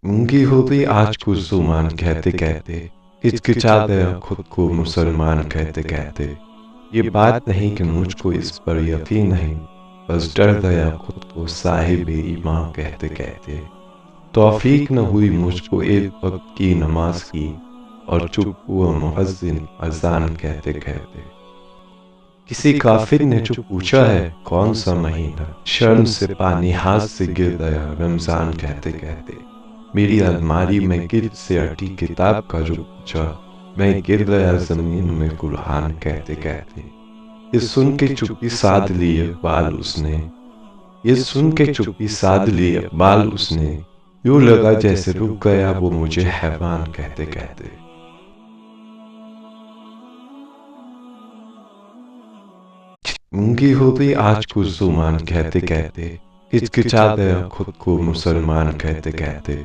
मूंगी हो गई आज को जुबान कहते कहते, हिचकिचा गया खुद को मुसलमान कहते कहते। ये बात नहीं कि मुझको इस पर यकीन नहीं, बस डर गया खुद को साहिब ईमान कहते कहते। तौफीक न हुई मुझको एक वक्त की नमाज की, और चुप हुआ मुअज्जिन अजान कहते कहते। किसी काफिर ने जो पूछा है कौन सा महीना, शर्म से पानी हाथ से गिर गया रमजान कहते कहते। मेरी अलमारी में गिर से अटी किताब का जो पूछा, मैं गिर गया जमीन में कुरान कहते कहते। ये सुन के चुप्पी साध ली इकबाल उसने, ये सुन के चुप्पी साध ली इकबाल उसने। यूं लगा जैसे रुक गया वो मुझे हैवान कहते कहते। मूंगी हो गई आज को जुबान कहते कहते, हिचकिचा गया खुद को मुसलमान कहते कहते।